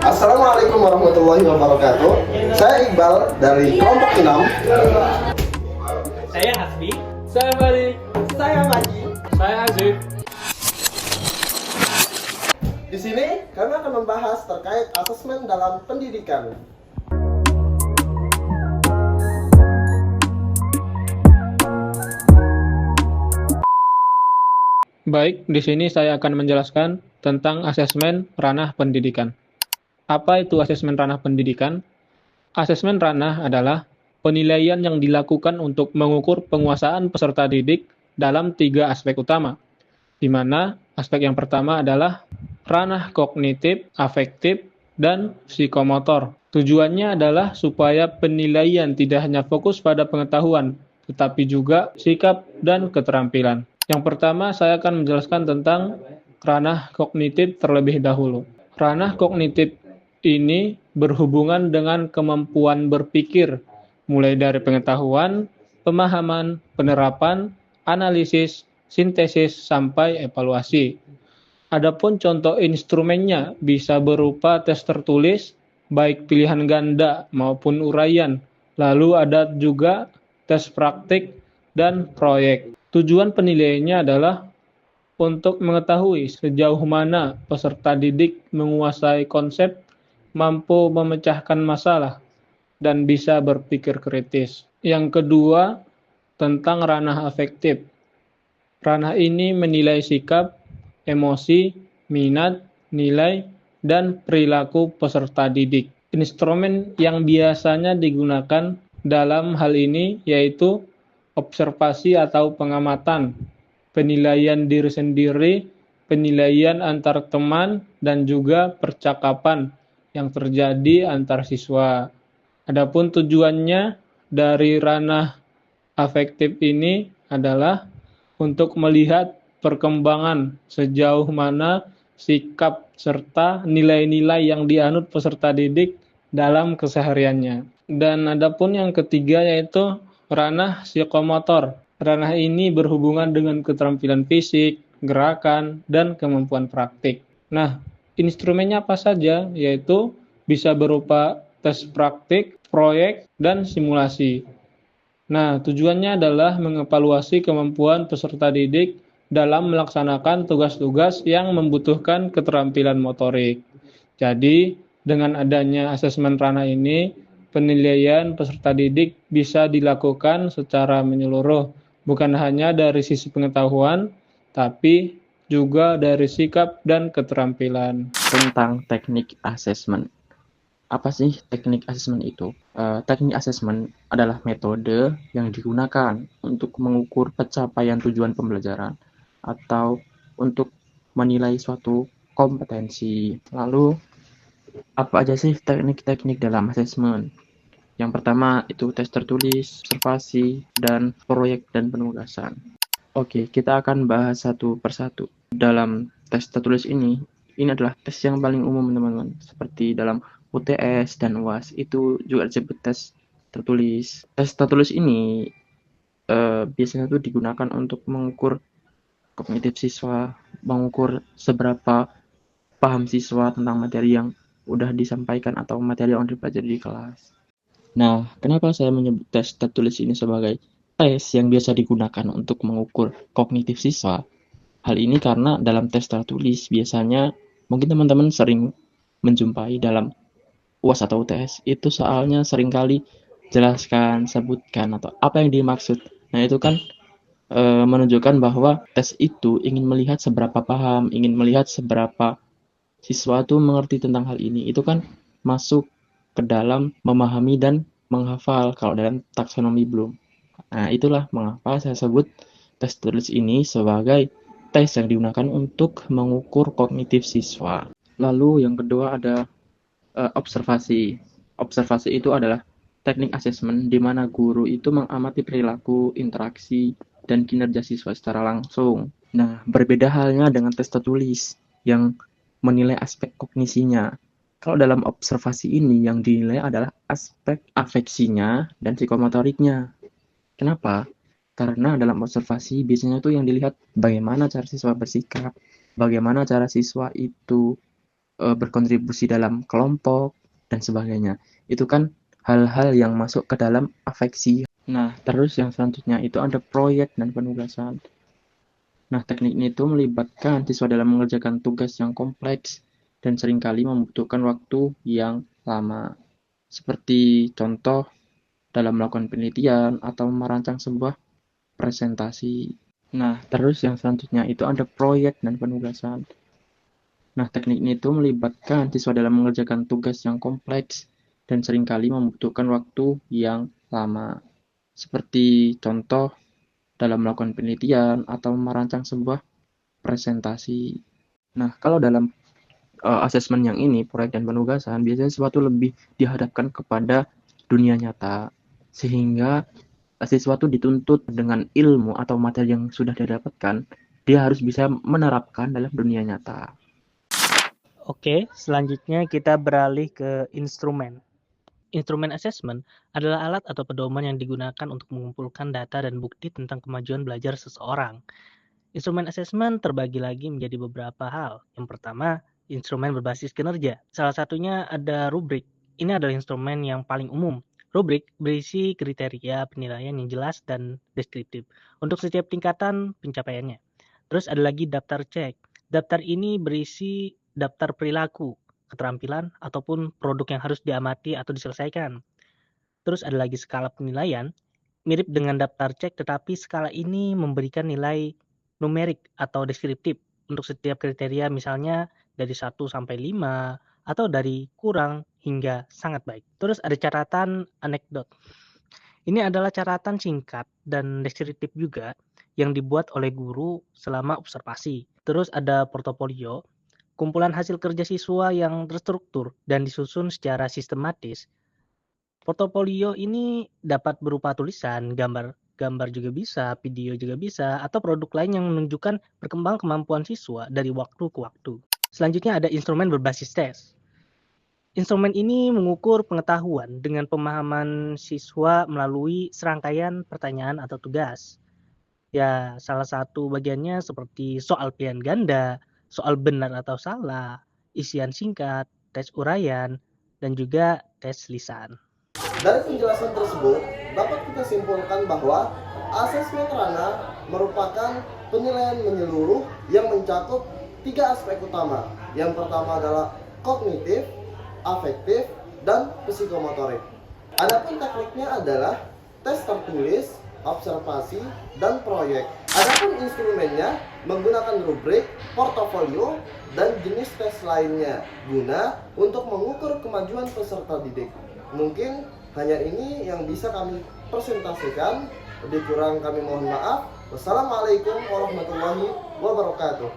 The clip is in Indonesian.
Assalamualaikum warahmatullahi wabarakatuh. Saya Iqbal dari kelompok 6. Saya Hasbi. Saya Balik. Saya Maji. Saya Azif. Di sini kami akan membahas terkait asesmen dalam pendidikan. Baik, di sini saya akan menjelaskan tentang asesmen ranah pendidikan. Apa itu asesmen ranah pendidikan? Asesmen ranah adalah penilaian yang dilakukan untuk mengukur penguasaan peserta didik dalam 3 aspek utama, di mana aspek yang pertama adalah ranah kognitif, afektif, dan psikomotor. Tujuannya adalah supaya penilaian tidak hanya fokus pada pengetahuan, tetapi juga sikap dan keterampilan. Yang pertama, saya akan menjelaskan tentang ranah kognitif terlebih dahulu. Ranah kognitif ini berhubungan dengan kemampuan berpikir, mulai dari pengetahuan, pemahaman, penerapan, analisis, sintesis, sampai evaluasi. Adapun contoh instrumennya bisa berupa tes tertulis, baik pilihan ganda maupun uraian. Lalu ada juga tes praktik dan proyek. Tujuan penilaiannya adalah untuk mengetahui sejauh mana peserta didik menguasai konsep, mampu memecahkan masalah, dan bisa berpikir kritis. Yang kedua, tentang ranah afektif. Ranah ini menilai sikap, emosi, minat, nilai, dan perilaku peserta didik. Instrumen yang biasanya digunakan dalam hal ini yaitu observasi atau pengamatan, penilaian diri sendiri, penilaian antar teman, dan juga percakapan yang terjadi antar siswa. Adapun tujuannya dari ranah afektif ini adalah untuk melihat perkembangan sejauh mana sikap serta nilai-nilai yang dianut peserta didik dalam kesehariannya. Dan adapun yang ketiga yaitu ranah psikomotor. Ranah ini berhubungan dengan keterampilan fisik, gerakan, dan kemampuan praktik. Nah, instrumennya apa saja? Yaitu bisa berupa tes praktik, proyek, dan simulasi. Nah, tujuannya adalah mengevaluasi kemampuan peserta didik dalam melaksanakan tugas-tugas yang membutuhkan keterampilan motorik. Jadi, dengan adanya asesmen ranah ini, penilaian peserta didik bisa dilakukan secara menyeluruh, bukan hanya dari sisi pengetahuan, tapi juga dari sikap dan keterampilan. Tentang teknik asesmen. Apa sih teknik asesmen itu? Teknik asesmen adalah metode yang digunakan untuk mengukur pencapaian tujuan pembelajaran atau untuk menilai suatu kompetensi. Lalu, apa aja sih teknik-teknik dalam asesmen? Yang pertama itu tes tertulis, observasi, dan proyek dan penugasan. Oke, kita akan bahas satu persatu. Dalam tes tertulis ini adalah tes yang paling umum teman-teman. Seperti dalam UTS dan UAS itu juga disebut tes tertulis. Tes tertulis ini biasanya itu digunakan untuk mengukur kognitif siswa, mengukur seberapa paham siswa tentang materi yang udah disampaikan atau materi yang dipelajari di kelas. Nah, kenapa saya menyebut tes tertulis ini sebagai tes yang biasa digunakan untuk mengukur kognitif siswa? Hal ini karena dalam tes tertulis biasanya mungkin teman-teman sering menjumpai dalam UAS atau UTS itu soalnya seringkali jelaskan, sebutkan atau apa yang dimaksud. Nah, itu kan menunjukkan bahwa tes itu ingin melihat seberapa paham, ingin melihat seberapa siswa itu mengerti tentang hal ini. Itu kan masuk ke dalam memahami dan menghafal kalau dalam taksonomi Bloom. Nah, itulah mengapa saya sebut tes tulis ini sebagai tes yang digunakan untuk mengukur kognitif siswa. Lalu yang kedua ada observasi. Observasi itu adalah teknik asesmen di mana guru itu mengamati perilaku, interaksi, dan kinerja siswa secara langsung. Nah, berbeda halnya dengan tes tertulis yang menilai aspek kognisinya. Kalau dalam observasi ini yang dinilai adalah aspek afeksinya dan psikomotoriknya. Kenapa? Karena dalam observasi biasanya tuh yang dilihat bagaimana cara siswa bersikap, bagaimana cara siswa itu berkontribusi dalam kelompok, dan sebagainya. Itu kan hal-hal yang masuk ke dalam afeksi. Nah, terus yang selanjutnya itu ada proyek dan penugasan. Nah, teknik ini itu melibatkan siswa dalam mengerjakan tugas yang kompleks dan seringkali membutuhkan waktu yang lama. Seperti contoh dalam melakukan penelitian atau merancang sebuah presentasi. Nah, terus yang selanjutnya itu ada proyek dan penugasan. Nah, teknik ini itu melibatkan siswa dalam mengerjakan tugas yang kompleks dan seringkali membutuhkan waktu yang lama. Seperti contoh dalam melakukan penelitian atau merancang sebuah presentasi. Nah, kalau dalam asesmen yang ini, proyek dan penugasan, biasanya sesuatu lebih dihadapkan kepada dunia nyata, sehingga siswa itu dituntut dengan ilmu atau materi yang sudah didapatkan, dia harus bisa menerapkan dalam dunia nyata. Oke, selanjutnya kita beralih ke instrumen. Instrumen assessment adalah alat atau pedoman yang digunakan untuk mengumpulkan data dan bukti tentang kemajuan belajar seseorang. Instrumen assessment terbagi lagi menjadi beberapa hal. Yang pertama, instrumen berbasis kinerja. Salah satunya ada rubrik. Ini adalah instrumen yang paling umum. Rubrik berisi kriteria penilaian yang jelas dan deskriptif untuk setiap tingkatan pencapaiannya. Terus ada lagi daftar cek. Daftar ini berisi daftar perilaku, keterampilan, ataupun produk yang harus diamati atau diselesaikan. Terus ada lagi skala penilaian, mirip dengan daftar cek tetapi skala ini memberikan nilai numerik atau deskriptif untuk setiap kriteria, misalnya dari 1 sampai 5 atau dari kurang hingga sangat baik. Terus ada catatan anekdot. Ini adalah catatan singkat dan deskriptif juga yang dibuat oleh guru selama observasi. Terus ada portofolio, kumpulan hasil kerja siswa yang terstruktur dan disusun secara sistematis. Portofolio ini dapat berupa tulisan, gambar juga bisa, video juga bisa, atau produk lain yang menunjukkan berkembang kemampuan siswa dari waktu ke waktu. Selanjutnya ada instrumen berbasis tes. Instrumen ini mengukur pengetahuan dengan pemahaman siswa melalui serangkaian pertanyaan atau tugas. Ya, salah satu bagiannya seperti soal pilihan ganda, soal benar atau salah, isian singkat, tes uraian, dan juga tes lisan. Dari penjelasan tersebut, dapat kita simpulkan bahwa asesmen Rana merupakan penilaian menyeluruh yang mencakup 3 aspek utama. Yang pertama adalah kognitif, afektif, dan psikomotorik. Adapun tekniknya adalah tes tertulis, observasi, dan proyek. Adapun instrumennya menggunakan rubrik, portofolio, dan jenis tes lainnya guna untuk mengukur kemajuan peserta didik. Mungkin hanya ini yang bisa kami presentasikan. Lebih kurang kami mohon maaf. Wassalamualaikum warahmatullahi wabarakatuh.